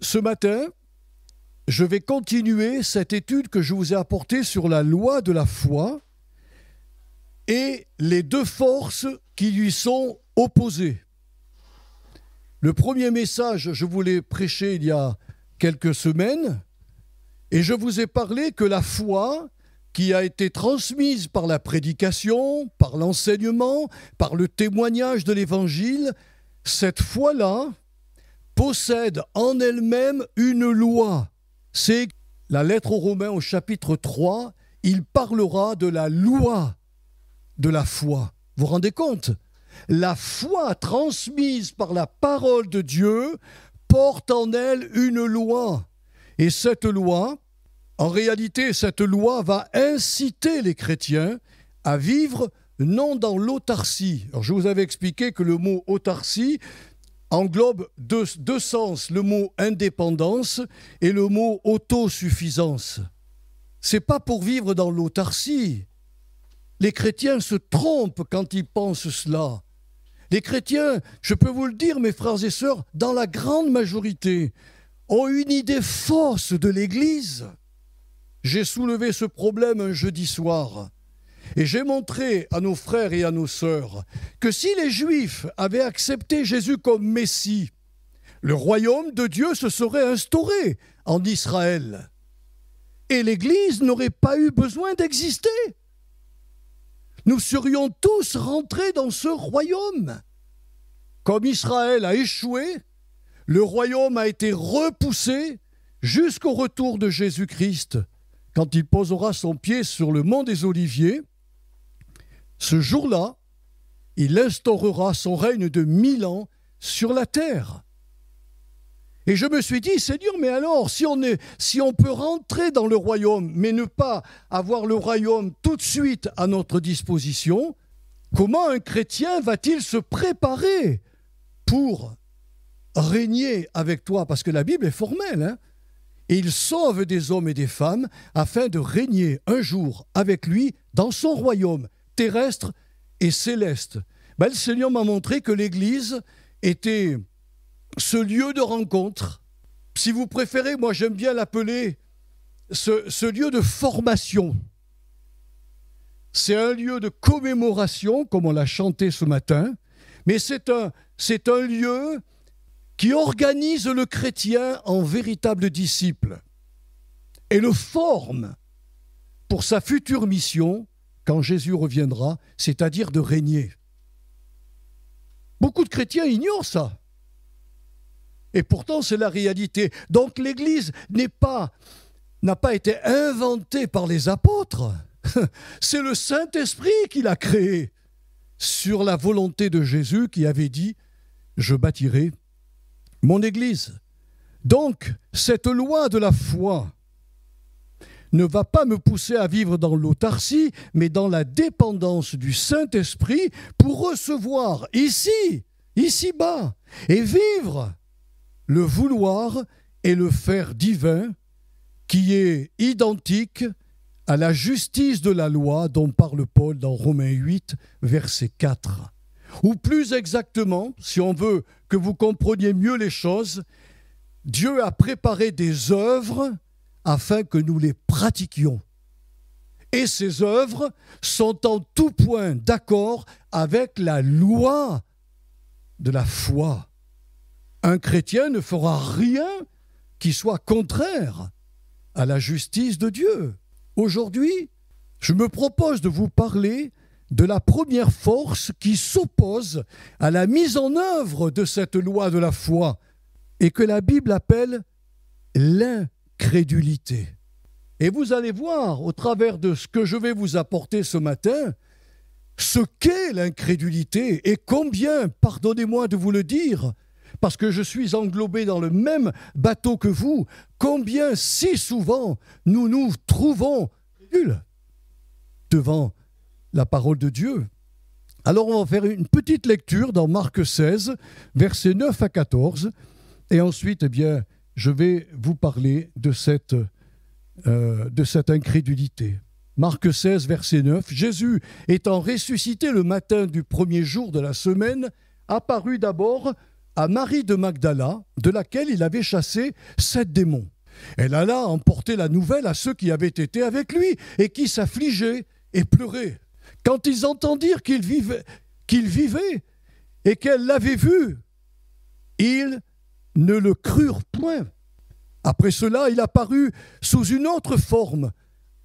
Ce matin, je vais continuer cette étude que je vous ai apportée sur la loi de la foi et les deux forces qui lui sont opposées. Le premier message, je vous l'ai prêché il y a quelques semaines, et je vous ai parlé que la foi qui a été transmise par la prédication, par l'enseignement, par le témoignage de l'Évangile, cette foi-là possède en elle-même une loi. C'est la lettre aux Romains au chapitre 3, il parlera de la loi de la foi. Vous vous rendez compte ? La foi transmise par la parole de Dieu porte en elle une loi. Et cette loi, en réalité, cette loi va inciter les chrétiens à vivre non dans l'autarcie. Alors, je vous avais expliqué que le mot autarcie englobe deux sens, le mot indépendance et le mot autosuffisance. C'est pas pour vivre dans l'autarcie. Les chrétiens se trompent quand ils pensent cela. Les chrétiens, je peux vous le dire, mes frères et sœurs, dans la grande majorité, ont une idée fausse de l'Église. J'ai soulevé ce problème un jeudi soir. Et j'ai montré à nos frères et à nos sœurs que si les Juifs avaient accepté Jésus comme Messie, le royaume de Dieu se serait instauré en Israël. Et l'Église n'aurait pas eu besoin d'exister. Nous serions tous rentrés dans ce royaume. Comme Israël a échoué, le royaume a été repoussé jusqu'au retour de Jésus-Christ. Quand il posera son pied sur le mont des Oliviers, ce jour-là, il instaurera son règne de 1000 ans sur la terre. Et je me suis dit, Seigneur, mais alors, si on peut rentrer dans le royaume, mais ne pas avoir le royaume tout de suite à notre disposition, comment un chrétien va-t-il se préparer pour régner avec toi? Parce que la Bible est formelle, hein? Et il sauve des hommes et des femmes afin de régner un jour avec lui dans son royaume terrestre et céleste. Le Seigneur m'a montré que l'Église était ce lieu de rencontre. Si vous préférez, moi j'aime bien l'appeler ce lieu de formation. C'est un lieu de commémoration, comme on l'a chanté ce matin, mais c'est un lieu qui organise le chrétien en véritable disciple et le forme pour sa future mission quand Jésus reviendra, c'est-à-dire de régner. Beaucoup de chrétiens ignorent ça. Et pourtant, c'est la réalité. Donc l'Église n'a pas été inventée par les apôtres. C'est le Saint-Esprit qui l'a créée sur la volonté de Jésus qui avait dit « Je bâtirai mon Église ». Donc, cette loi de la foi ne va pas me pousser à vivre dans l'autarcie, mais dans la dépendance du Saint-Esprit pour recevoir ici-bas, et vivre le vouloir et le faire divin qui est identique à la justice de la loi dont parle Paul dans Romains 8, verset 4. Ou plus exactement, si on veut que vous compreniez mieux les choses, Dieu a préparé des œuvres afin que nous les pratiquions. Et ces œuvres sont en tout point d'accord avec la loi de la foi. Un chrétien ne fera rien qui soit contraire à la justice de Dieu. Aujourd'hui, je me propose de vous parler de la première force qui s'oppose à la mise en œuvre de cette loi de la foi et que la Bible appelle l'incrédulité. Et vous allez voir, au travers de ce que je vais vous apporter ce matin, ce qu'est l'incrédulité et combien, pardonnez-moi de vous le dire, parce que je suis englobé dans le même bateau que vous, combien si souvent nous nous trouvons nuls devant la parole de Dieu. Alors on va faire une petite lecture dans Marc 16, versets 9 à 14, et ensuite, je vais vous parler de cette incrédulité. Marc 16, verset 9, Jésus étant ressuscité le matin du premier jour de la semaine, apparut d'abord à Marie de Magdala, de laquelle il avait chassé 7 démons. Elle alla emporter la nouvelle à ceux qui avaient été avec lui et qui s'affligeaient et pleuraient. Quand ils entendirent qu'il vivait et qu'elle l'avait vu, ils ne le crurent point. Après cela, il apparut sous une autre forme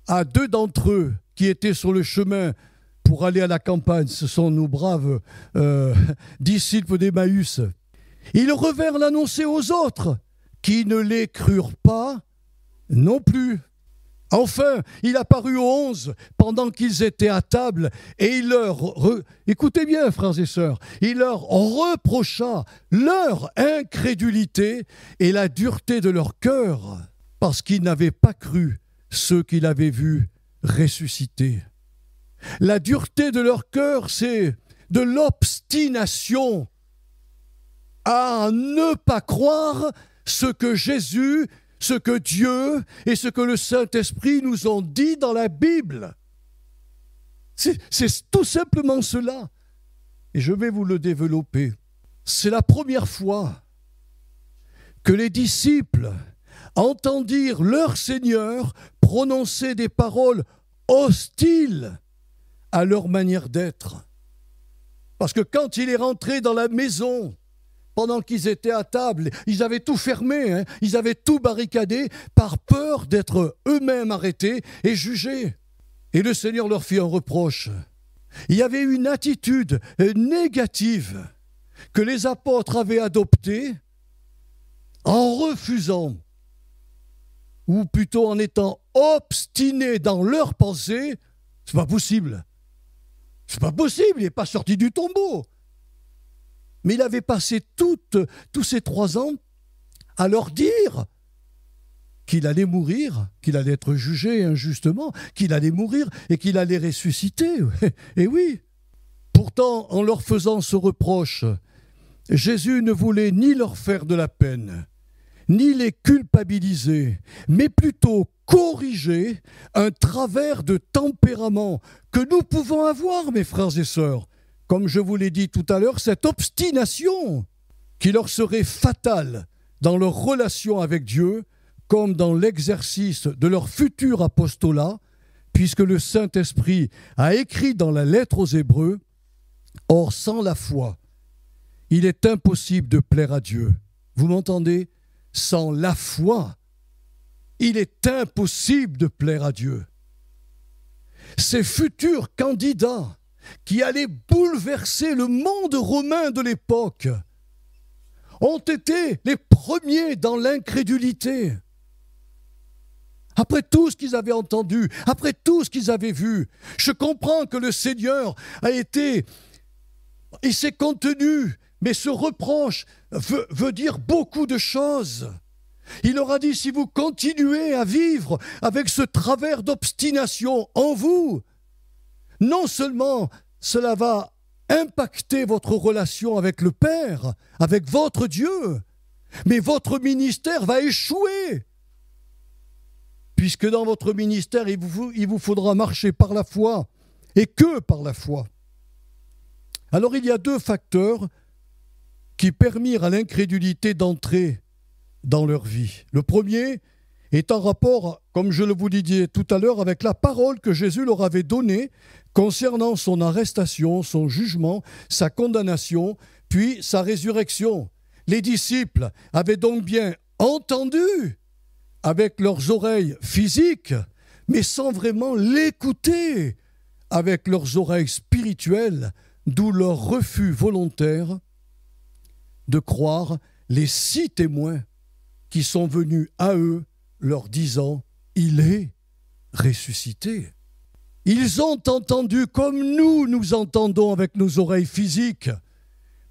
à 2 d'entre eux qui étaient sur le chemin pour aller à la campagne. Ce sont nos braves disciples d'Emmaüs. Ils revinrent l'annoncer aux autres, qui ne les crurent pas non plus. Enfin, il apparut aux 11 pendant qu'ils étaient à table, et il écoutez bien, frères et sœurs, il leur reprocha leur incrédulité et la dureté de leur cœur, parce qu'ils n'avaient pas cru ceux qu'il avait vus ressusciter. La dureté de leur cœur, c'est de l'obstination à ne pas croire ce que Jésus, ce que Dieu et ce que le Saint-Esprit nous ont dit dans la Bible. C'est tout simplement cela. Et je vais vous le développer. C'est la première fois que les disciples entendirent leur Seigneur prononcer des paroles hostiles à leur manière d'être. Parce que quand il est rentré dans la maison, pendant qu'ils étaient à table, ils avaient tout fermé, ils avaient tout barricadé par peur d'être eux-mêmes arrêtés et jugés. Et le Seigneur leur fit un reproche. Il y avait une attitude négative que les apôtres avaient adoptée en refusant, ou plutôt en étant obstinés dans leurs pensées. C'est pas possible. C'est pas possible, il n'est pas sorti du tombeau. Mais il avait passé tous ces 3 ans à leur dire qu'il allait mourir, qu'il allait être jugé injustement, qu'il allait mourir et qu'il allait ressusciter. Et oui. Pourtant, en leur faisant ce reproche, Jésus ne voulait ni leur faire de la peine, ni les culpabiliser, mais plutôt corriger un travers de tempérament que nous pouvons avoir, mes frères et sœurs. Comme je vous l'ai dit tout à l'heure, cette obstination qui leur serait fatale dans leur relation avec Dieu, comme dans l'exercice de leur futur apostolat, puisque le Saint-Esprit a écrit dans la lettre aux Hébreux, « Or, sans la foi, il est impossible de plaire à Dieu. » Vous m'entendez ? Sans la foi, il est impossible de plaire à Dieu. Ces futurs candidats qui allaient bouleverser le monde romain de l'époque ont été les premiers dans l'incrédulité. Après tout ce qu'ils avaient entendu, après tout ce qu'ils avaient vu, je comprends que le Seigneur il s'est contenu, mais ce reproche veut dire beaucoup de choses. Il leur a dit, si vous continuez à vivre avec ce travers d'obstination en vous, non seulement cela va impacter votre relation avec le Père, avec votre Dieu, mais votre ministère va échouer. Puisque dans votre ministère, il vous faudra marcher par la foi, et que par la foi. Alors il y a 2 facteurs qui permirent à l'incrédulité d'entrer dans leur vie. Le premier est en rapport, comme je le vous disais tout à l'heure, avec la parole que Jésus leur avait donnée concernant son arrestation, son jugement, sa condamnation, puis sa résurrection. Les disciples avaient donc bien entendu avec leurs oreilles physiques, mais sans vraiment l'écouter avec leurs oreilles spirituelles, d'où leur refus volontaire de croire les 6 témoins qui sont venus à eux leur disant « Il est ressuscité ». Ils ont entendu comme nous entendons avec nos oreilles physiques.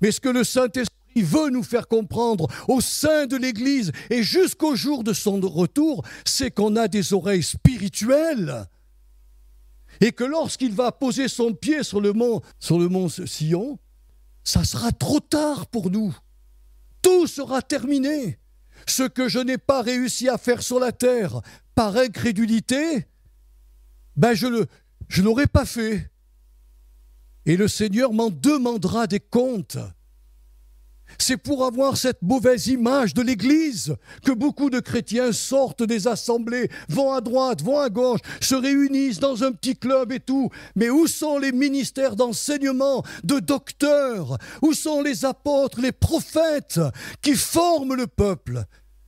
Mais ce que le Saint-Esprit veut nous faire comprendre au sein de l'Église et jusqu'au jour de son retour, c'est qu'on a des oreilles spirituelles. Et que lorsqu'il va poser son pied sur le mont Sion, ça sera trop tard pour nous. Tout sera terminé. Ce que je n'ai pas réussi à faire sur la terre par incrédulité, je l'aurais pas fait. Et le Seigneur m'en demandera des comptes. C'est pour avoir cette mauvaise image de l'Église que beaucoup de chrétiens sortent des assemblées, vont à droite, vont à gauche, se réunissent dans un petit club et tout. Mais où sont les ministères d'enseignement, de docteurs? Où sont les apôtres, les prophètes qui forment le peuple?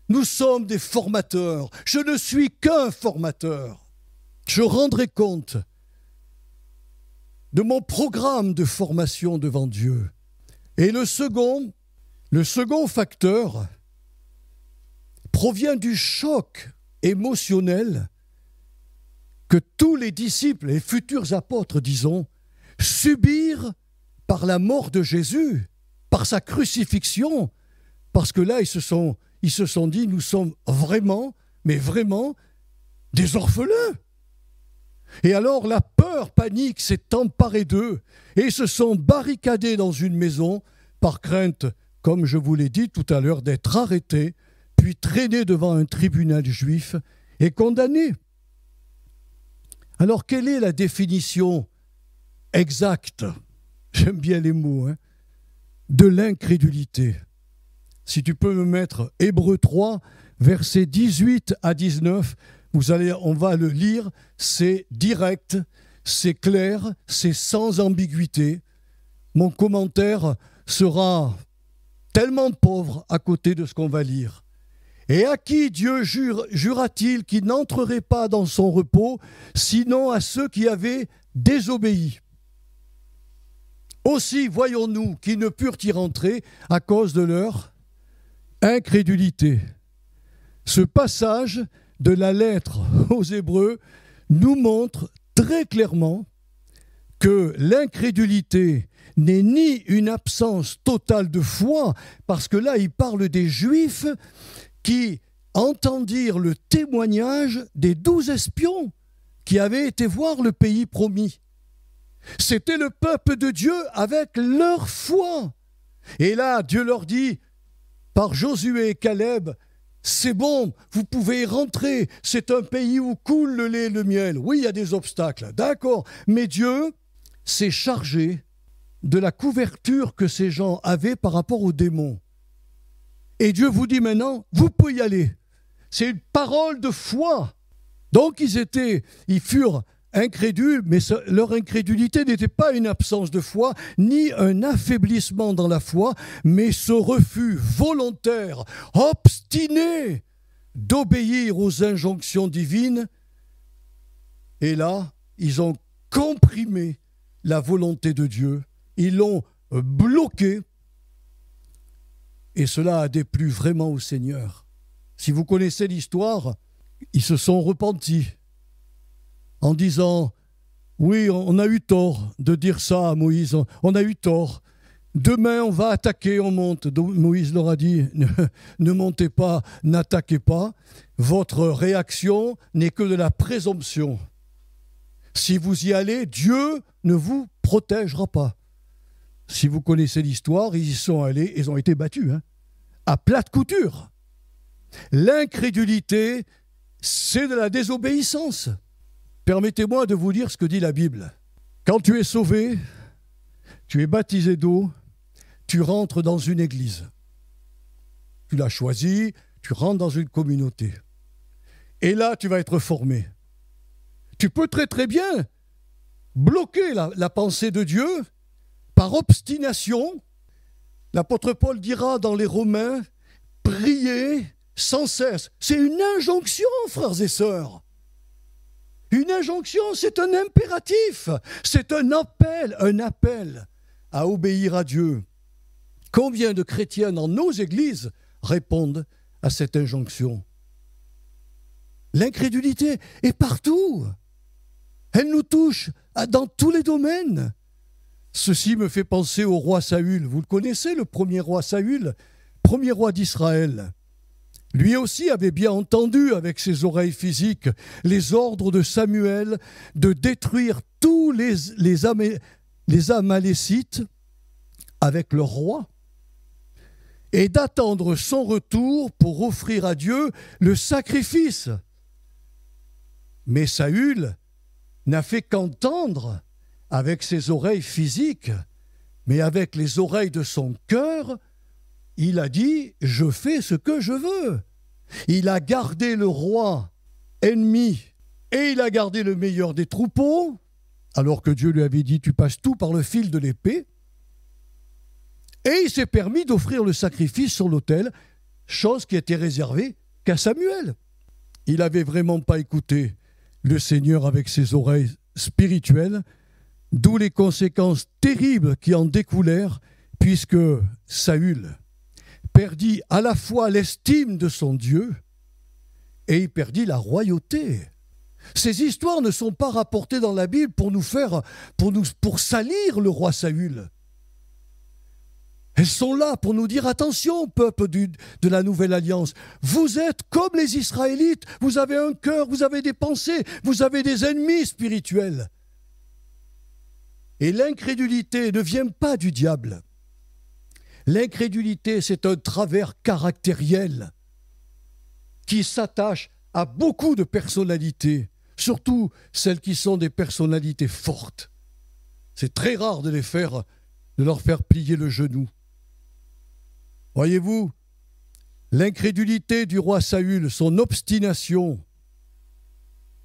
Nous sommes des formateurs. Je ne suis qu'un formateur. Je rendrai compte de mon programme de formation devant Dieu. Et le second facteur provient du choc émotionnel que tous les disciples et futurs apôtres, disons, subirent par la mort de Jésus, par sa crucifixion, parce que là, ils se sont dit, nous sommes vraiment, mais vraiment, des orphelins. Et alors la peur panique s'est emparée d'eux et ils se sont barricadés dans une maison par crainte, comme je vous l'ai dit tout à l'heure, d'être arrêtés, puis traînés devant un tribunal juif et condamnés. Alors quelle est la définition exacte, j'aime bien les mots, de l'incrédulité? Si tu peux me mettre Hébreux 3, versets 18 à 19, on va le lire, c'est direct, c'est clair, c'est sans ambiguïté. Mon commentaire sera tellement pauvre à côté de ce qu'on va lire. Et à qui Dieu jura-t-il qu'il n'entrerait pas dans son repos, sinon à ceux qui avaient désobéi? Aussi voyons-nous qu'ils ne purent y rentrer à cause de leur incrédulité. Ce passage de la lettre aux Hébreux nous montre très clairement que l'incrédulité n'est ni une absence totale de foi, parce que là, il parle des Juifs qui entendirent le témoignage des 12 espions qui avaient été voir le pays promis. C'était le peuple de Dieu avec leur foi. Et là, Dieu leur dit, par Josué et Caleb, c'est bon, vous pouvez y rentrer, c'est un pays où coule le lait et le miel. Oui, il y a des obstacles, d'accord, mais Dieu s'est chargé de la couverture que ces gens avaient par rapport aux démons. Et Dieu vous dit maintenant, vous pouvez y aller. C'est une parole de foi. Donc ils furent incrédules, mais leur incrédulité n'était pas une absence de foi, ni un affaiblissement dans la foi, mais ce refus volontaire, obstiné, d'obéir aux injonctions divines. Et là, ils ont comprimé la volonté de Dieu, ils l'ont bloqué, et cela a déplu vraiment au Seigneur. Si vous connaissez l'histoire, ils se sont repentis en disant « Oui, on a eu tort de dire ça à Moïse, on a eu tort. Demain, on va attaquer, on monte. » Moïse leur a dit « Ne montez pas, n'attaquez pas. Votre réaction n'est que de la présomption. Si vous y allez, Dieu ne vous protégera pas. » Si vous connaissez l'histoire, ils y sont allés, ils ont été battus, à plate couture. L'incrédulité, c'est de la désobéissance. Permettez-moi de vous dire ce que dit la Bible. Quand tu es sauvé, tu es baptisé d'eau, tu rentres dans une église. Tu l'as choisi, tu rentres dans une communauté. Et là, tu vas être formé. Tu peux très très bien bloquer la pensée de Dieu par obstination. L'apôtre Paul dira dans les Romains, priez sans cesse. C'est une injonction, frères et sœurs. Une injonction, c'est un impératif, c'est un appel à obéir à Dieu. Combien de chrétiens dans nos églises répondent à cette injonction? L'incrédulité est partout. Elle nous touche dans tous les domaines. Ceci me fait penser au roi Saül. Vous le connaissez, le premier roi Saül, premier roi d'Israël. Lui aussi avait bien entendu avec ses oreilles physiques les ordres de Samuel de détruire tous les Amalécites avec leur roi et d'attendre son retour pour offrir à Dieu le sacrifice. Mais Saül n'a fait qu'entendre avec ses oreilles physiques, mais avec les oreilles de son cœur, il a dit « Je fais ce que je veux ». Il a gardé le roi ennemi et il a gardé le meilleur des troupeaux, alors que Dieu lui avait dit « Tu passes tout par le fil de l'épée ». Et il s'est permis d'offrir le sacrifice sur l'autel, chose qui était réservée qu'à Samuel. Il n'avait vraiment pas écouté le Seigneur avec ses oreilles spirituelles, d'où les conséquences terribles qui en découlèrent, puisque Saül perdit à la fois l'estime de son Dieu et il perdit la royauté. Ces histoires ne sont pas rapportées dans la Bible pour salir le roi Saül. Elles sont là pour nous dire, attention, peuple de la Nouvelle Alliance, vous êtes comme les Israélites, vous avez un cœur, vous avez des pensées, vous avez des ennemis spirituels. Et l'incrédulité ne vient pas du diable. L'incrédulité, c'est un travers caractériel qui s'attache à beaucoup de personnalités, surtout celles qui sont des personnalités fortes. C'est très rare de leur faire plier le genou. Voyez-vous, l'incrédulité du roi Saül, son obstination,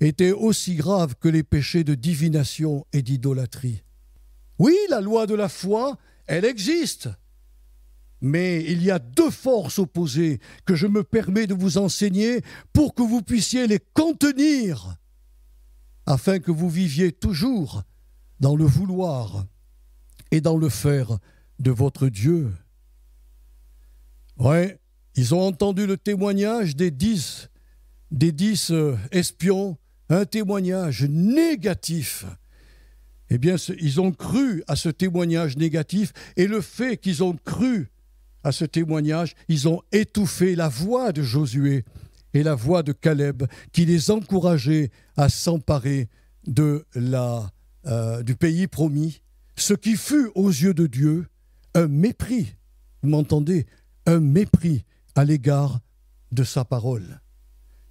était aussi grave que les péchés de divination et d'idolâtrie. Oui, la loi de la foi, elle existe. Mais il y a deux forces opposées que je me permets de vous enseigner pour que vous puissiez les contenir, afin que vous viviez toujours dans le vouloir et dans le faire de votre Dieu. Ouais, ils ont entendu le témoignage des 10 espions, un témoignage négatif. Eh bien, ils ont cru à ce témoignage négatif, et le fait qu'ils ont cru à ce témoignage, ils ont étouffé la voix de Josué et la voix de Caleb, qui les encourageaient à s'emparer du pays promis, ce qui fut aux yeux de Dieu un mépris, vous m'entendez, un mépris à l'égard de sa parole.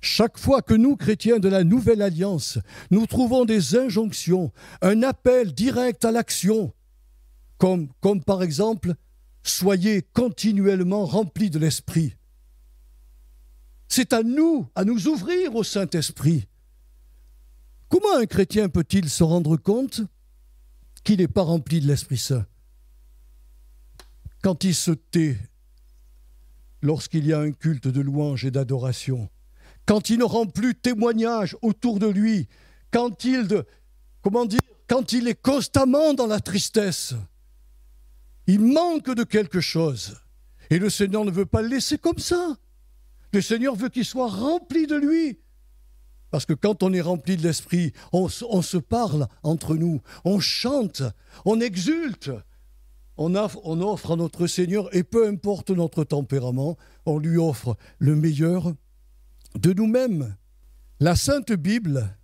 Chaque fois que nous, chrétiens de la Nouvelle Alliance, nous trouvons des injonctions, un appel direct à l'action, comme par exemple, soyez continuellement remplis de l'Esprit. C'est à nous ouvrir au Saint-Esprit. Comment un chrétien peut-il se rendre compte qu'il n'est pas rempli de l'Esprit Saint? Quand il se tait, lorsqu'il y a un culte de louange et d'adoration, quand il ne rend plus témoignage autour de lui, quand il est constamment dans la tristesse, il manque de quelque chose. Et le Seigneur ne veut pas le laisser comme ça. Le Seigneur veut qu'il soit rempli de lui. Parce que quand on est rempli de l'Esprit, on se parle entre nous, on chante, on exulte. On offre à notre Seigneur, et peu importe notre tempérament, on lui offre le meilleur de nous-mêmes. La Sainte Bible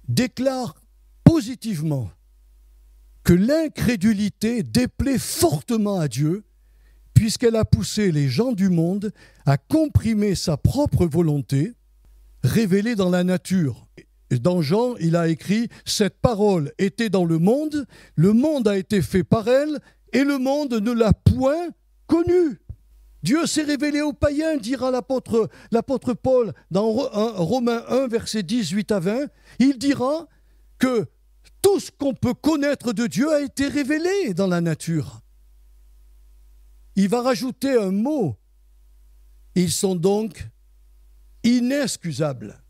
déclare positivement que l'incrédulité déplaît fortement à Dieu, puisqu'elle a poussé les gens du monde à comprimer sa propre volonté, révélée dans la nature. Dans Jean, il a écrit « Cette parole était dans le monde a été fait par elle, et le monde ne l'a point connue. » Dieu s'est révélé aux païens, dira l'apôtre Paul dans Romains 1, versets 18 à 20. Il dira que tout ce qu'on peut connaître de Dieu a été révélé dans la nature. Il va rajouter un mot. Ils sont donc inexcusables.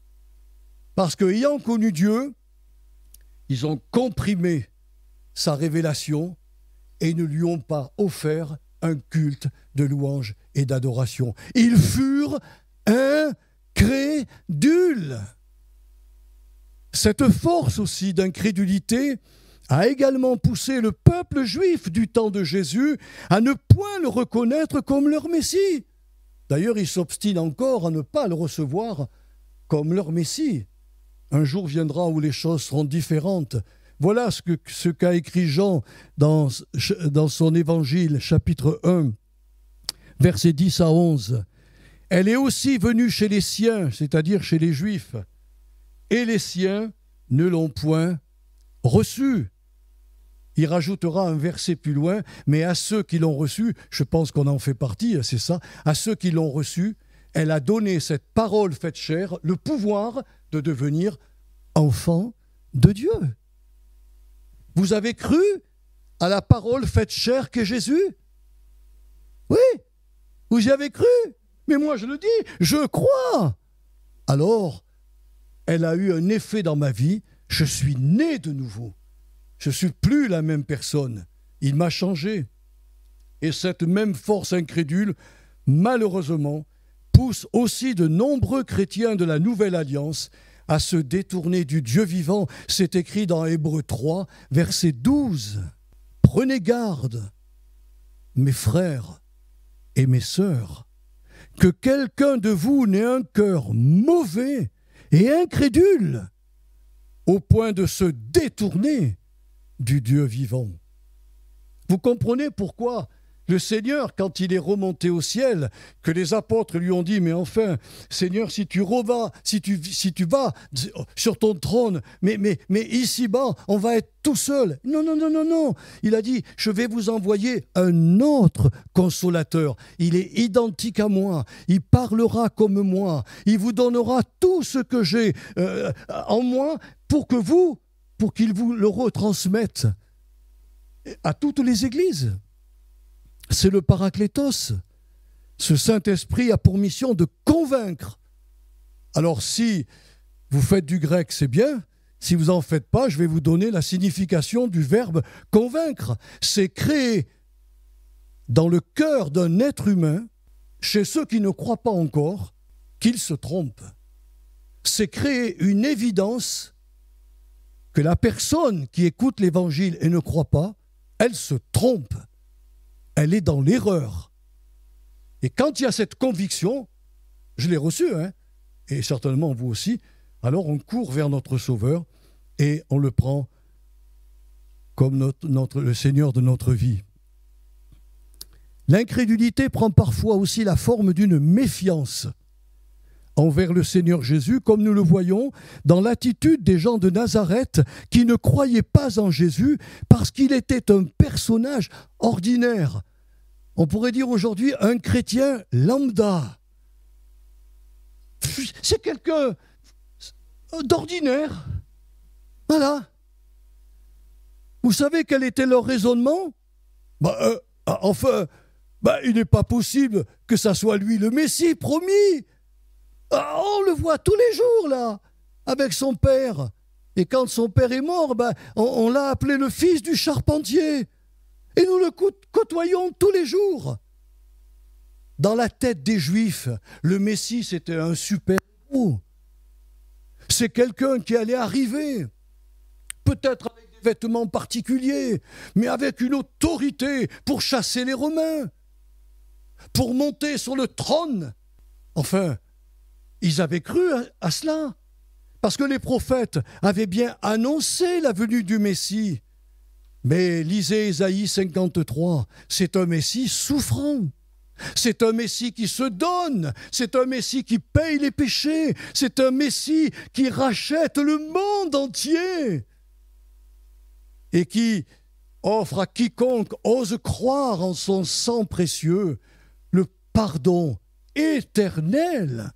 Parce qu'ayant connu Dieu, ils ont comprimé sa révélation et ne lui ont pas offert un culte de louange et d'adoration. Ils furent incrédules. Cette force aussi d'incrédulité a également poussé le peuple juif du temps de Jésus à ne point le reconnaître comme leur Messie. D'ailleurs, ils s'obstinent encore à ne pas le recevoir comme leur Messie. Un jour viendra où les choses seront différentes. Voilà ce qu'a écrit Jean dans son évangile, chapitre 1, versets 10 à 11. « Elle est aussi venue chez les siens, c'est-à-dire chez les Juifs, et les siens ne l'ont point reçue. Il rajoutera un verset plus loin, mais à ceux qui l'ont reçu, je pense qu'on en fait partie, c'est ça, à ceux qui l'ont reçu, elle a donné cette parole faite chair, le pouvoir de devenir enfant de Dieu. Vous avez cru à la parole faite chair qu'est Jésus? Oui, vous y avez cru. Mais moi je le dis, je crois. Alors, elle a eu un effet dans ma vie, je suis né de nouveau. Je ne suis plus la même personne. Il m'a changé. Et cette même force incrédule, malheureusement, pousse aussi de nombreux chrétiens de la Nouvelle Alliance à se détourner du Dieu vivant. C'est écrit dans Hébreux 3, verset 12. Prenez garde, mes frères et mes sœurs, que quelqu'un de vous n'ait un cœur mauvais et incrédule, au point de se détourner du Dieu vivant. Vous comprenez pourquoi le Seigneur, quand il est remonté au ciel, que les apôtres lui ont dit, mais enfin, Seigneur, si tu vas sur ton trône, mais ici-bas, on va être tout seul. Non, non, non, non, non. Il a dit, je vais vous envoyer un autre consolateur. Il est identique à moi. Il parlera comme moi. Il vous donnera tout ce que j'ai en moi pour qu'il vous le retransmette à toutes les églises. C'est le Paraclétos. Ce Saint-Esprit a pour mission de convaincre. Alors si vous faites du grec, c'est bien. Si vous n'en faites pas, je vais vous donner la signification du verbe convaincre. C'est créer dans le cœur d'un être humain, chez ceux qui ne croient pas encore, qu'ils se trompent. C'est créer une évidence que la personne qui écoute l'Évangile et ne croit pas, elle se trompe. Elle est dans l'erreur. Et quand il y a cette conviction, je l'ai reçue, et certainement vous aussi, alors on court vers notre Sauveur et on le prend comme le Seigneur de notre vie. L'incrédulité prend parfois aussi la forme d'une méfiance envers le Seigneur Jésus, comme nous le voyons dans l'attitude des gens de Nazareth qui ne croyaient pas en Jésus parce qu'il était un personnage ordinaire. On pourrait dire aujourd'hui un chrétien lambda. C'est quelqu'un d'ordinaire. Voilà. Vous savez quel était leur raisonnement? Il n'est pas possible que ça soit lui le Messie promis. On le voit tous les jours, là, avec son père. Et quand son père est mort, on l'a appelé le fils du charpentier. Et nous le côtoyons tous les jours. Dans la tête des Juifs, le Messie, c'était un super-héros. C'est quelqu'un qui allait arriver, peut-être avec des vêtements particuliers, mais avec une autorité pour chasser les Romains, pour monter sur le trône. Enfin, ils avaient cru à cela, parce que les prophètes avaient bien annoncé la venue du Messie. Mais lisez Ésaïe 53, c'est un Messie souffrant. C'est un Messie qui se donne, c'est un Messie qui paye les péchés, c'est un Messie qui rachète le monde entier et qui offre à quiconque ose croire en son sang précieux le pardon éternel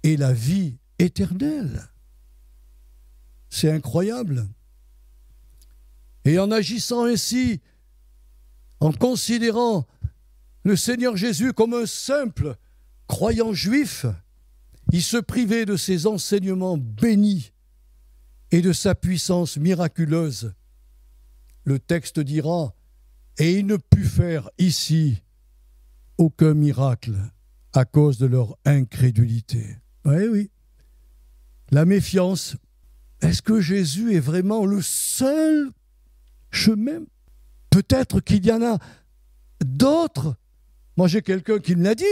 et la vie éternelle. C'est incroyable. Et en agissant ainsi, en considérant le Seigneur Jésus comme un simple croyant juif, il se privait de ses enseignements bénis et de sa puissance miraculeuse. Le texte dira, et il ne put faire ici aucun miracle à cause de leur incrédulité. Oui, oui. La méfiance, est-ce que Jésus est vraiment le seul chemin? Peut-être qu'il y en a d'autres. Moi, j'ai quelqu'un qui me l'a dit,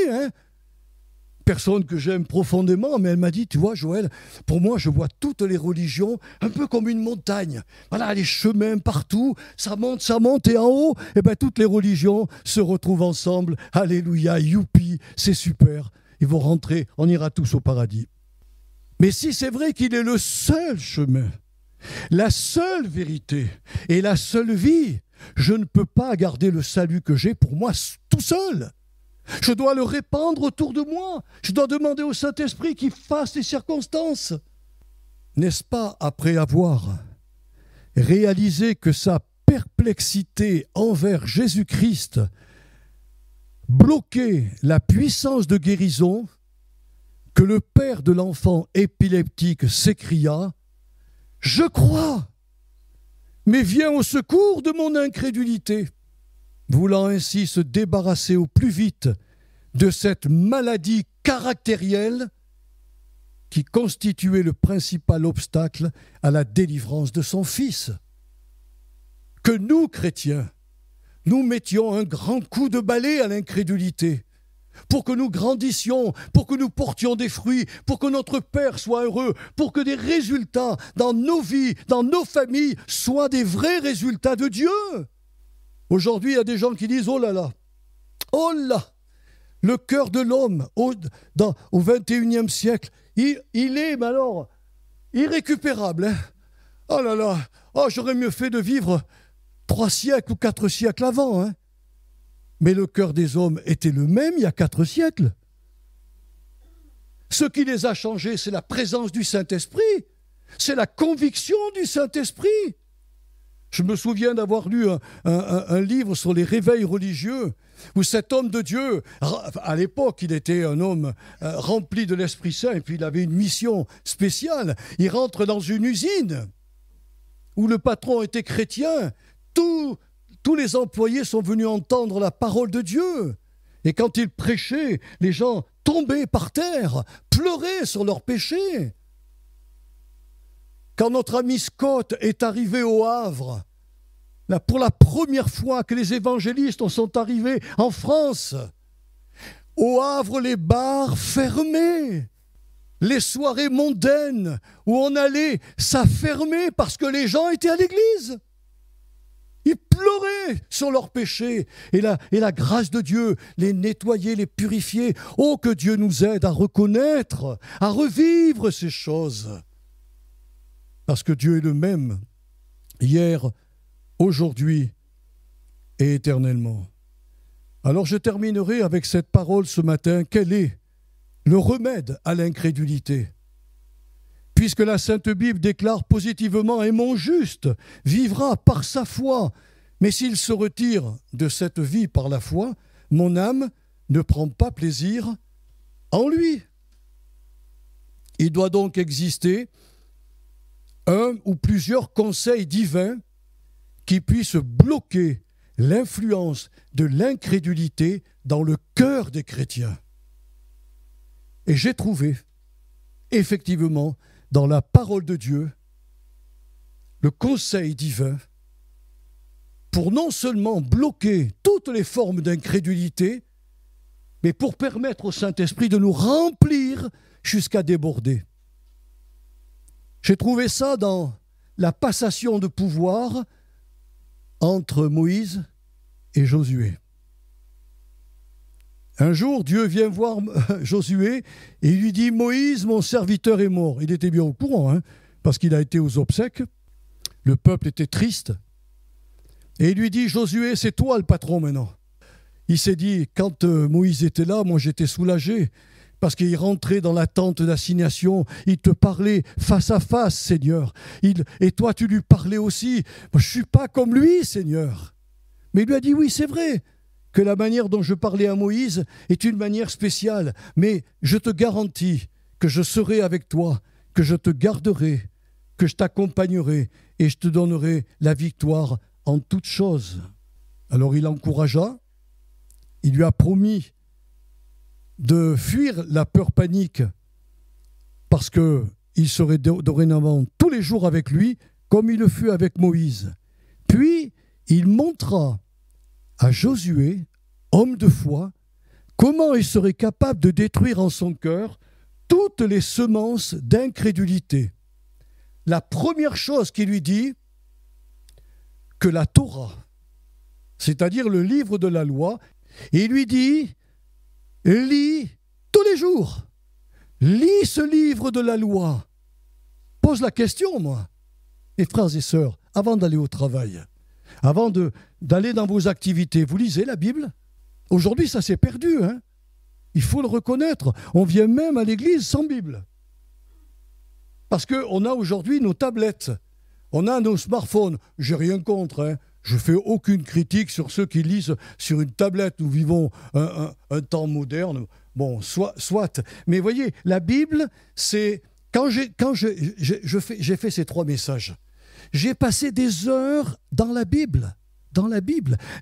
personne que j'aime profondément, mais elle m'a dit, tu vois, Joël, pour moi, je vois toutes les religions un peu comme une montagne. Voilà, les chemins partout, ça monte, et en haut, toutes les religions se retrouvent ensemble. Alléluia, youpi, c'est super. Ils vont rentrer, on ira tous au paradis. Mais si c'est vrai qu'il est le seul chemin, la seule vérité et la seule vie. Je ne peux pas garder le salut que j'ai pour moi tout seul. Je dois le répandre autour de moi. Je dois demander au Saint-Esprit qu'il fasse les circonstances. N'est-ce pas, après avoir réalisé que sa perplexité envers Jésus-Christ bloquait la puissance de guérison, que le père de l'enfant épileptique s'écria « Je crois, mais viens au secours de mon incrédulité », voulant ainsi se débarrasser au plus vite de cette maladie caractérielle qui constituait le principal obstacle à la délivrance de son fils. Que nous, chrétiens, nous mettions un grand coup de balai à l'incrédulité, pour que nous grandissions, pour que nous portions des fruits, pour que notre Père soit heureux, pour que des résultats dans nos vies, dans nos familles, soient des vrais résultats de Dieu. Aujourd'hui, il y a des gens qui disent « Oh là là, oh là, le cœur de l'homme au XXIe siècle, il est, mais alors, irrécupérable. Hein. Oh là là, oh, j'aurais mieux fait de vivre 3 siècles ou 4 siècles avant. Hein. Mais le cœur des hommes était le même il y a 4 siècles. Ce qui les a changés, c'est la présence du Saint-Esprit. C'est la conviction du Saint-Esprit. Je me souviens d'avoir lu un livre sur les réveils religieux, où cet homme de Dieu, à l'époque, il était un homme rempli de l'Esprit Saint, et puis il avait une mission spéciale. Il rentre dans une usine où le patron était chrétien. Tous les employés sont venus entendre la parole de Dieu. Et quand il prêchait, les gens tombaient par terre, pleuraient sur leurs péchés. Quand notre ami Scott est arrivé au Havre, là, pour la première fois que les évangélistes sont arrivés en France, au Havre, les bars fermés, les soirées mondaines où on allait, ça fermait parce que les gens étaient à l'église. Ils pleuraient sur leurs péchés et la grâce de Dieu les nettoyait, les purifiait. Oh, que Dieu nous aide à reconnaître, à revivre ces choses. Parce que Dieu est le même, hier, aujourd'hui et éternellement. Alors je terminerai avec cette parole ce matin. Quel est le remède à l'incrédulité ? Puisque la Sainte Bible déclare positivement « Et mon juste vivra par sa foi. Mais s'il se retire de cette vie par la foi, mon âme ne prend pas plaisir en lui. » Il doit donc exister un ou plusieurs conseils divins qui puissent bloquer l'influence de l'incrédulité dans le cœur des chrétiens. Et j'ai trouvé, effectivement, dans la parole de Dieu, le conseil divin pour non seulement bloquer toutes les formes d'incrédulité, mais pour permettre au Saint-Esprit de nous remplir jusqu'à déborder. J'ai trouvé ça dans la passation de pouvoir entre Moïse et Josué. Un jour, Dieu vient voir Josué et il lui dit « Moïse, mon serviteur, est mort. » Il était bien au courant, parce qu'il a été aux obsèques. Le peuple était triste. Et il lui dit « Josué, c'est toi le patron maintenant. » Il s'est dit « Quand Moïse était là, moi j'étais soulagé. » Parce qu'il rentrait dans la tente d'assignation, il te parlait face à face, Seigneur. Et toi, tu lui parlais aussi. Moi, je ne suis pas comme lui, Seigneur. Mais il lui a dit, oui, c'est vrai que la manière dont je parlais à Moïse est une manière spéciale. Mais je te garantis que je serai avec toi, que je te garderai, que je t'accompagnerai et je te donnerai la victoire en toutes choses. Alors il l'encouragea, il lui a promis de fuir la peur panique parce qu'il serait dorénavant tous les jours avec lui comme il le fut avec Moïse. Puis il montra à Josué, homme de foi, comment il serait capable de détruire en son cœur toutes les semences d'incrédulité. La première chose qu'il lui dit, que la Torah, c'est-à-dire le livre de la loi, il lui dit, lis tous les jours. Lis ce livre de la loi. Pose la question, moi. Et frères et sœurs, avant d'aller au travail, avant d'aller dans vos activités, vous lisez la Bible? Aujourd'hui, ça s'est perdu, hein? Il faut le reconnaître. On vient même à l'église sans Bible. Parce qu'on a aujourd'hui nos tablettes, on a nos smartphones. J'ai rien contre, hein. Je ne fais aucune critique sur ceux qui lisent sur une tablette. Nous vivons un temps moderne. Bon, soit. Mais voyez, la Bible, c'est... Quand j'ai fait ces 3 messages, j'ai passé des heures dans la Bible,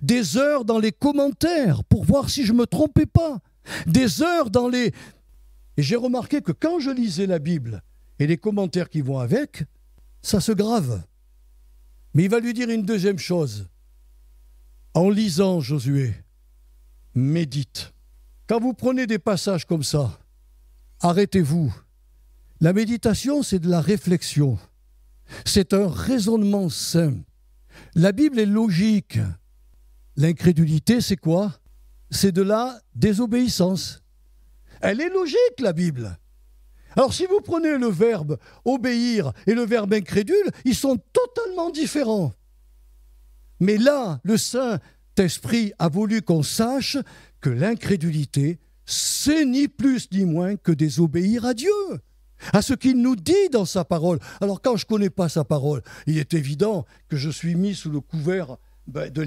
des heures dans les commentaires pour voir si je ne me trompais pas, des heures dans les... Et j'ai remarqué que quand je lisais la Bible et les commentaires qui vont avec, ça se grave. Mais il va lui dire une deuxième chose. En lisant Josué, médite. Quand vous prenez des passages comme ça, arrêtez-vous. La méditation, c'est de la réflexion. C'est un raisonnement sain. La Bible est logique. L'incrédulité, c'est quoi? C'est de la désobéissance. Elle est logique, la Bible. Alors si vous prenez le verbe obéir et le verbe incrédule, ils sont totalement différents. Mais là, le Saint-Esprit a voulu qu'on sache que l'incrédulité, c'est ni plus ni moins que désobéir à Dieu, à ce qu'il nous dit dans sa parole. Alors quand je ne connais pas sa parole, il est évident que je suis mis sous le couvert de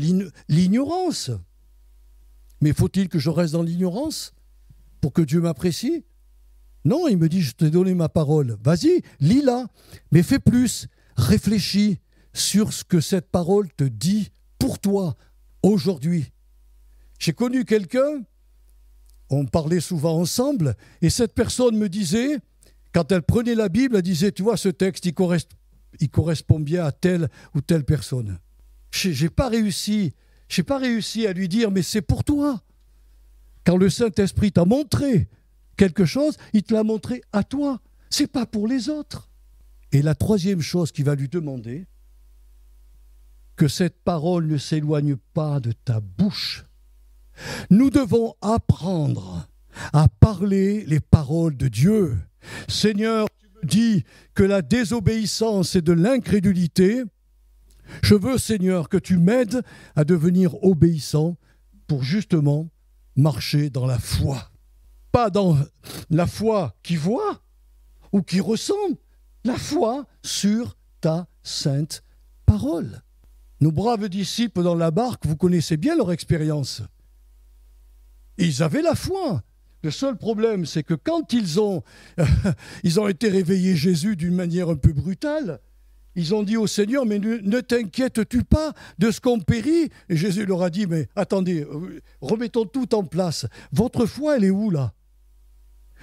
l'ignorance. Mais faut-il que je reste dans l'ignorance pour que Dieu m'apprécie? Non, il me dit, je t'ai donné ma parole. Vas-y, lis-la, mais fais plus. Réfléchis sur ce que cette parole te dit pour toi, aujourd'hui. J'ai connu quelqu'un, on parlait souvent ensemble, et cette personne me disait, quand elle prenait la Bible, elle disait, tu vois, ce texte, il correspond bien à telle ou telle personne. J'ai pas réussi à lui dire, mais c'est pour toi. Quand le Saint-Esprit t'a montré quelque chose, il te l'a montré à toi. C'est pas pour les autres. Et la troisième chose qu'il va lui demander, que cette parole ne s'éloigne pas de ta bouche. Nous devons apprendre à parler les paroles de Dieu. Seigneur, tu me dis que la désobéissance est de l'incrédulité. Je veux, Seigneur, que tu m'aides à devenir obéissant pour justement marcher dans la foi. Pas dans la foi qui voit ou qui ressemble, la foi sur ta sainte parole. Nos braves disciples dans la barque, vous connaissez bien leur expérience. Ils avaient la foi. Le seul problème, c'est que quand ils ont été réveillés Jésus d'une manière un peu brutale, ils ont dit au Seigneur, mais ne t'inquiètes-tu pas de ce qu'on périt? Et Jésus leur a dit, mais attendez, remettons tout en place. Votre foi, elle est où là?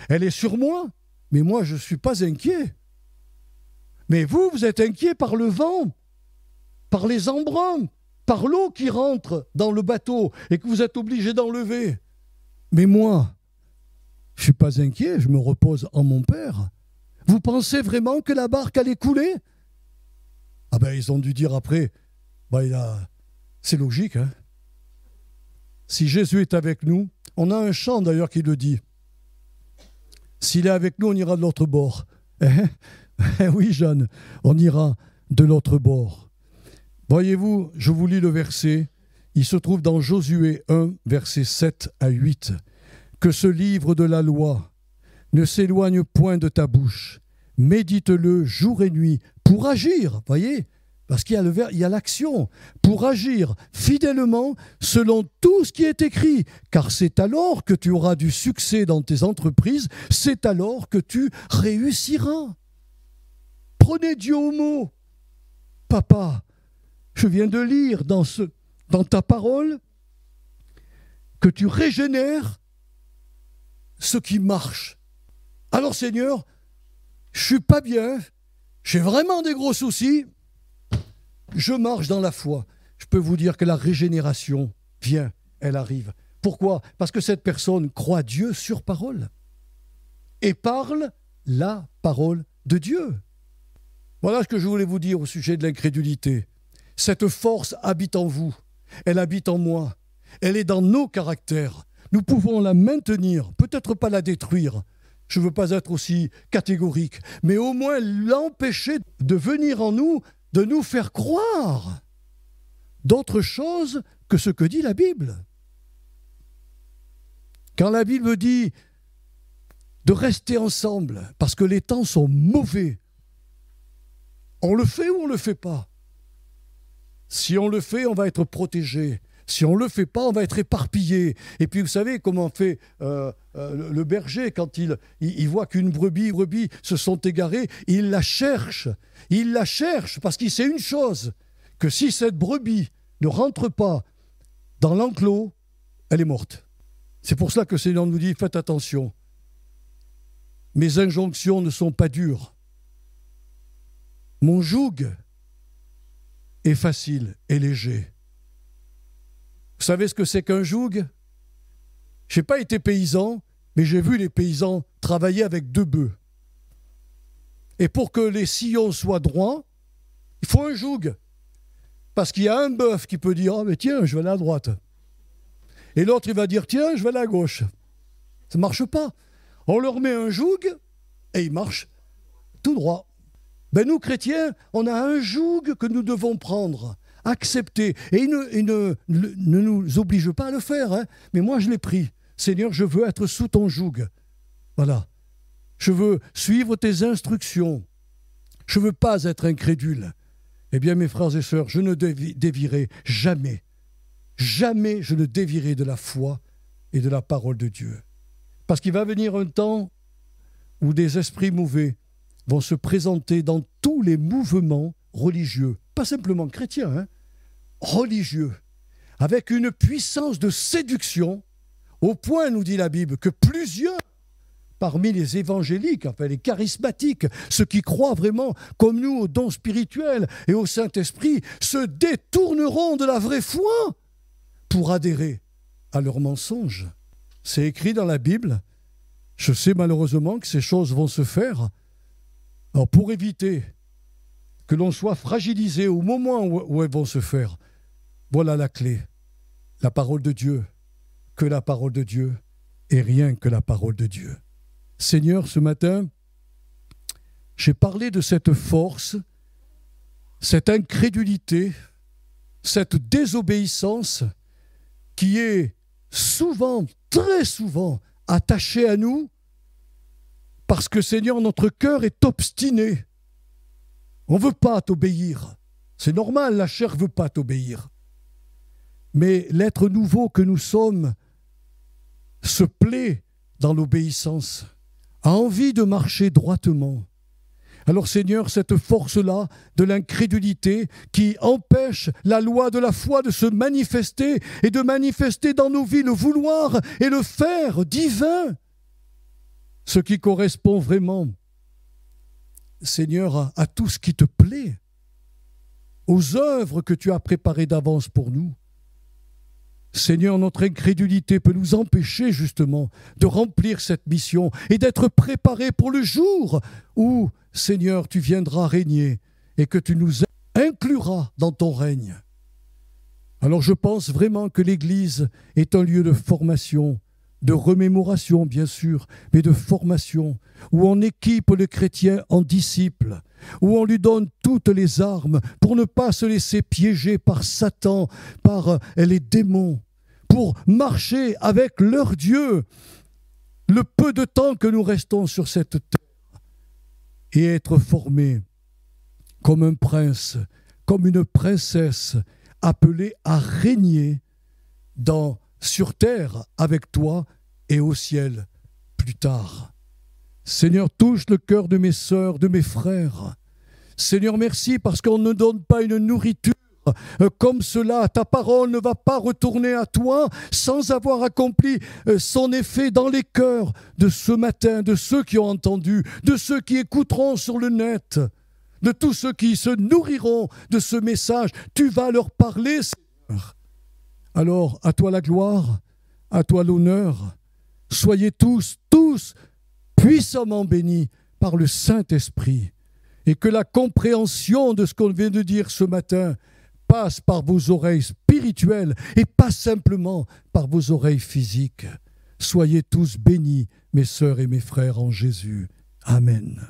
Elle est sur moi, mais moi je ne suis pas inquiet. Mais vous êtes inquiet par le vent, par les embruns, par l'eau qui rentre dans le bateau et que vous êtes obligé d'enlever. Mais moi, je ne suis pas inquiet, je me repose en mon Père. Vous pensez vraiment que la barque allait couler? Ah ben ils ont dû dire après, c'est logique, hein. Si Jésus est avec nous, on a un chant d'ailleurs qui le dit. S'il est avec nous, on ira de l'autre bord. Oui, Jeanne, on ira de l'autre bord. Voyez-vous, je vous lis le verset. Il se trouve dans Josué 1, versets 7 à 8. Que ce livre de la loi ne s'éloigne point de ta bouche. Médite-le jour et nuit pour agir, voyez, parce qu'il y a l'action, pour agir fidèlement selon tout ce qui est écrit, car c'est alors que tu auras du succès dans tes entreprises, c'est alors que tu réussiras. Prenez Dieu au mot. Papa, je viens de lire dans ta parole que tu régénères ce qui marche. Alors Seigneur, je ne suis pas bien, j'ai vraiment des gros soucis, je marche dans la foi. Je peux vous dire que la régénération vient, elle arrive. Pourquoi? Parce que cette personne croit Dieu sur parole et parle la parole de Dieu. Voilà ce que je voulais vous dire au sujet de l'incrédulité. Cette force habite en vous, elle habite en moi, elle est dans nos caractères. Nous pouvons la maintenir, peut-être pas la détruire. Je ne veux pas être aussi catégorique, mais au moins l'empêcher de venir en nous de nous faire croire d'autre chose que ce que dit la Bible. Quand la Bible dit de rester ensemble, parce que les temps sont mauvais, on le fait ou on ne le fait pas? Si on le fait, on va être protégé. Si on ne le fait pas, on va être éparpillé. Et puis vous savez comment fait le berger quand il voit qu'une brebis se sont égarées, il la cherche. Il la cherche parce qu'il sait une chose, que si cette brebis ne rentre pas dans l'enclos, elle est morte. C'est pour cela que le Seigneur nous dit, faites attention. Mes injonctions ne sont pas dures. Mon joug est facile et léger. Vous savez ce que c'est qu'un joug? Je n'ai pas été paysan, mais j'ai vu les paysans travailler avec 2 bœufs. Et pour que les sillons soient droits, il faut un joug. Parce qu'il y a un bœuf qui peut dire « Ah, mais tiens, je vais aller à droite ». Et l'autre, il va dire « Tiens, je vais aller à gauche ». Ça ne marche pas. On leur met un joug et il marche tout droit. Ben nous, chrétiens, on a un joug que nous devons prendre, accepter. Et il ne nous oblige pas à le faire. Hein. Mais moi, je l'ai pris. Seigneur, je veux être sous ton joug. Voilà. Je veux suivre tes instructions. Je ne veux pas être incrédule. Eh bien, mes frères et sœurs, je ne dévierai jamais. Jamais je ne dévierai de la foi et de la parole de Dieu. Parce qu'il va venir un temps où des esprits mauvais vont se présenter dans tous les mouvements religieux, pas simplement chrétiens, hein, religieux, avec une puissance de séduction, au point, nous dit la Bible, que plusieurs, parmi les évangéliques, enfin les charismatiques, ceux qui croient vraiment, comme nous, aux dons spirituels et au Saint-Esprit, se détourneront de la vraie foi pour adhérer à leurs mensonges. C'est écrit dans la Bible. Je sais malheureusement que ces choses vont se faire. Alors pour éviter que l'on soit fragilisé au moment où elles vont se faire, voilà la clé. La parole de Dieu. Que la parole de Dieu et rien que la parole de Dieu. Seigneur, ce matin, j'ai parlé de cette force, cette incrédulité, cette désobéissance qui est souvent, très souvent, attachée à nous parce que, Seigneur, notre cœur est obstiné. On ne veut pas t'obéir. C'est normal, la chair ne veut pas t'obéir. Mais l'être nouveau que nous sommes se plaît dans l'obéissance, a envie de marcher droitement. Alors Seigneur, cette force-là de l'incrédulité qui empêche la loi de la foi de se manifester et de manifester dans nos vies le vouloir et le faire divin, ce qui correspond vraiment, Seigneur, à tout ce qui te plaît, aux œuvres que tu as préparées d'avance pour nous. Seigneur, notre incrédulité peut nous empêcher justement de remplir cette mission et d'être préparés pour le jour où, Seigneur, tu viendras régner et que tu nous incluras dans ton règne. Alors je pense vraiment que l'Église est un lieu de formation, de remémoration bien sûr, mais de formation, où on équipe le chrétien en disciple, où on lui donne toutes les armes pour ne pas se laisser piéger par Satan, par les démons, pour marcher avec leur Dieu le peu de temps que nous restons sur cette terre et être formés comme un prince, comme une princesse appelée à régner sur terre avec toi et au ciel plus tard. Seigneur, touche le cœur de mes sœurs, de mes frères. Seigneur, merci parce qu'on ne donne pas une nourriture comme cela. Ta parole ne va pas retourner à toi sans avoir accompli son effet dans les cœurs de ce matin, de ceux qui ont entendu, de ceux qui écouteront sur le net, de tous ceux qui se nourriront de ce message. Tu vas leur parler, Seigneur. Alors, à toi la gloire, à toi l'honneur. Soyez tous puissamment bénis par le Saint-Esprit. Et que la compréhension de ce qu'on vient de dire ce matin passe par vos oreilles spirituelles et pas simplement par vos oreilles physiques. Soyez tous bénis, mes sœurs et mes frères en Jésus. Amen.